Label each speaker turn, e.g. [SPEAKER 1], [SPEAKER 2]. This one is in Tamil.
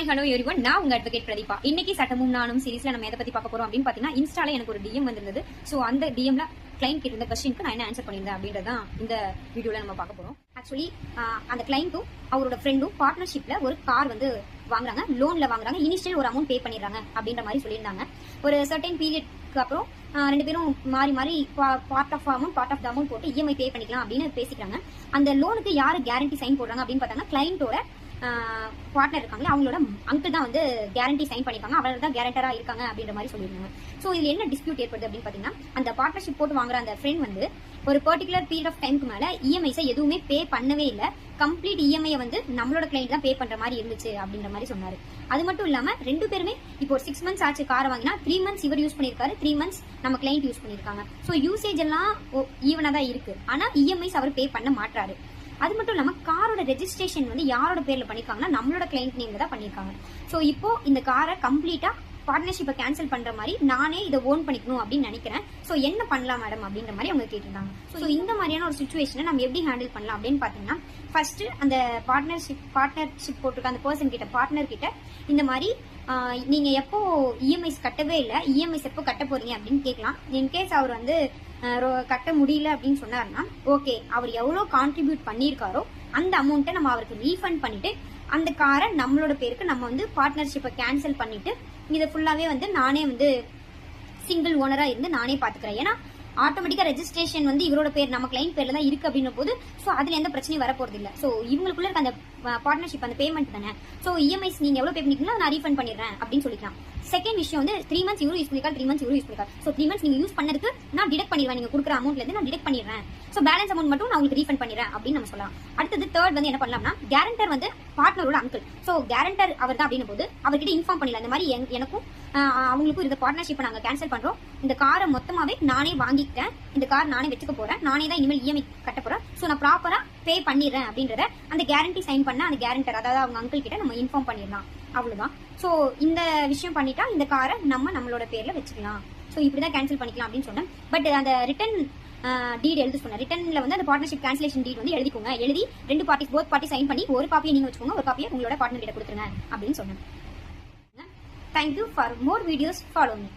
[SPEAKER 1] ஹாய் ஹலோ எவ்ரிவன், நான் உங்க அட்வொகேட் பிரதீபா. இன்னைக்கு சட்டமும் நானும் சீரிஸ்ல நம்ம எதை பத்தி பார்க்க போறோம் அப்படின்னு பாத்தீங்கன்னா, இன்ஸ்டால எனக்கு ஒரு டிஎம் வந்திருந்தது. சோ அந்த டிஎம்ல கிளைண்ட் கேட்டிருந்த கொஸ்டினுக்கு நான் என்ன ஆன்சர் பண்ணியிருந்தேன் அப்படின்றதான் இந்த வீடியோல நம்ம பார்க்க போறோம். ஆக்சுவலி அந்த கிளைண்ட்டும் அவரோட ஃப்ரெண்டும் பார்ட்னர்ஷிப்ல ஒரு கார் வந்து வாங்குறாங்க, லோன்ல வாங்குறாங்க. இனிஷியல் ஒரு அமௌண்ட் பே பண்ணிடுறாங்க அப்படின்ற மாதிரி சொல்லியிருந்தாங்க. ஒரு சர்டன் பீரியட்க்கு அப்புறம் ரெண்டு பேரும் மாறி மாறி பார்ட் ஆஃப் த அமௌண்ட் போட்டு இஎம்ஐ பே பண்ணிக்கலாம் அப்படின்னு பேசிக்கிறாங்க. அந்த லோனுக்கு யாரு கேரண்டி சைன் போடுறாங்க அப்படின்னு பார்த்தாங்கன்னா, கிளைண்டோட பார்ட்னர் இருக்காங்க, அவங்களோட அங்கிள் தான் வந்து கேரண்டி சைன் பண்ணிருக்காங்க, அவர் தான் கேரண்டரா இருக்காங்க அப்படின்ற மாதிரி சொல்லியிருந்தாங்க. ஸோ இதுல என்ன டிஸ்பியூட் ஏற்படுது அப்படின்னு பாத்தீங்கன்னா, அந்த பார்ட்னர்ஷிப் போட்டு வாங்குற அந்த ஃப்ரெண்ட் வந்து ஒரு பர்டிகுலர் பீரியட் ஆஃப் டைமுக்கு மேல இஎம்ஐஸை எதுவுமே பே பண்ணவே இல்லை. கம்ப்ளீட் இஎம்ஐ வந்து நம்மளோட கிளைண்ட் தான் பே பண்ற மாதிரி இருந்துச்சு அப்படின்ற மாதிரி சொன்னாரு. அது மட்டும் இல்லாம ரெண்டு பேருமே இப்போ ஒரு 6 months ஆச்சு காரை வாங்கினா, 3 months இவர் யூஸ் பண்ணிருக்காரு, 3 months நம்ம கிளைண்ட் யூஸ் பண்ணிருக்காங்க. ஸோ யூசேஜ் எல்லாம் ஈவனா தான் இருக்கு, ஆனா இஎம்ஐஸ் அவர் பே பண்ண மாட்டாரு. அது மட்டும் இல்லாம காரோட ரெஜிஸ்ட்ரேஷன் வந்து யாரோட பேர்ல பண்ணிருக்காங்கன்னா, நம்மளோட கிளைண்ட் நேம்ல தான் பண்ணிருக்காங்க. சோ இப்போ இந்த காரை கம்ப்ளீட்டா பார்ட்னர்ஷிப்பை கேன்சல் பண்ற மாதிரி நானே இதை ஓன் பண்ணிக்கணும் அப்படின்னு நினைக்கிறேன். சோ என்ன பண்ணலாம் மேடம் அப்படின்ற மாதிரி அவங்க கேட்டிருந்தாங்க. சோ இந்த மாதிரியான ஒரு சிச்சுவேஷனை நம்ம எப்படி ஹேண்டில் பண்ணலாம் அப்படின்னு பாத்தீங்கன்னா, ஃபர்ஸ்ட் அந்த பார்ட்னர்ஷிப் போட்டிருக்க அந்த பர்சன் கிட்ட, பார்ட்னர் கிட்ட இந்த மாதிரி நீங்க எப்போ இஎம்ஐஸ் கட்டவே இல்லை, இஎம்ஐஸ் எப்போ கட்ட போறீங்க அப்படின்னு கேட்கலாம். இன்கேஸ் அவர் வந்து கட்ட முடியல அப்படின்னு சொன்னாருன்னா, ஓகே அவர் எவ்வளவு கான்ட்ரிபியூட் பண்ணியிருக்காரோ அந்த அமௌண்ட்டை நம்ம அவருக்கு ரீஃபண்ட் பண்ணிட்டு அந்த காரை நம்மளோட பேருக்கு நம்ம வந்து பார்ட்னர்ஷிப்பை கேன்சல் பண்ணிட்டு இதை ஃபுல்லாவே வந்து நானே வந்து சிங்கிள் ஓனரா இருந்து நானே பாத்துக்கிறேன். ஏன்னா ஆட்டோமேட்டிக்கா ரெஜிஸ்ட்ரேஷன் வந்து இவரோட பேர் நம்ம கிளைண்ட் பேர்ல தான் இருக்கு அப்படின்னும் போது சோ அதுல எந்த பிரச்சனையும் வரப்போறது இல்ல. சோ இவங்களுக்குள்ள இருக்க அந்த பார்ட்னர்ஷிப் அந்த பேமெண்ட் தானே. சோ இஎம்ஐஸ் நீங்க எவ்வளவு பே பண்ணிருக்கீங்களோ நான் ரீஃபண்ட் பண்ணிடுறேன் அப்படின்னு சொல்லிக்கலாம். செகண்ட் விஷயம் வந்து 3 months இவரும் யூஸ் பண்ணிருக்காரு, 3 months இவரும் யூஸ் பண்ணிருக்காரு. சோ 3 months நீங்க யூஸ் பண்ணதுக்கு நான் டிடெக்ட் பண்ணிடுவேன், நீங்க கொடுக்குற அமௌண்ட்ல இருந்து நான் டிடெக்ட் பண்ணிடுறேன். சோ பேலன்ஸ் அமௌண்ட் மட்டும் நான் உங்களுக்கு ரீஃபண்ட் பண்ணிடுறேன் அப்படின்னு நம்ம சொல்லலாம். அடுத்தது தேர்ட் வந்து என்ன பண்ணலாம்னா, கேரண்டர் வந்து பார்ட்னரோட அங்கிள். சோ கேரண்டர் அவர் தான் அப்படின்னும் போது அவர்கிட்ட இன்ஃபார்ம் பண்ணிடலாம், இந்த மாதிரி எனக்கும் அவங்களுக்கும் இந்த பார்ட்னர்ஷிப்பை நாங்க கேன்சல் பண்றோம், இந்த காரை மொத்தமாவே நானே வாங்கிக்கிட்டேன், இந்த கார் நானே வச்சுக்க போறேன், நானே தான் இனிமேல் இஎம்ஐ கட்ட போறேன், சோ நான் ப்ராப்பரா பே பண்ணிடுறேன் அப்படின்றத அந்த கேரண்டி சைன் பண்ண அந்த கேரண்டர், அதாவது அவங்க அங்கிள் கிட்ட நம்ம இன்ஃபார்ம் பண்ணிடலாம். அவ்வளவுதான். சோ இந்த விஷயம் பண்ணிட்டா இந்த காரை நம்மளோட பேர்ல வச்சுக்கலாம். சோ இப்படிதான் கேன்சல் பண்ணிக்கலாம் அப்படின்னு சொன்னேன். பட் அந்த ரிட்டன் டீட் எழுதி சொன்னேன். ரிட்டன்ல வந்து அந்த பார்ட்னர்ஷிப் கேன்சலேஷன் டீட் வந்து எழுதிக்கோங்க, எழுதி போத் பார்ட்டி சைன் பண்ணி ஒரு காப்பியை நீங்க வச்சுக்கோங்க, ஒரு காப்பியை உங்களோட பார்ட்னர் கிட்ட கொடுத்துருங்க அப்படின்னு சொன்னேன். Thank you. For more videos, follow me.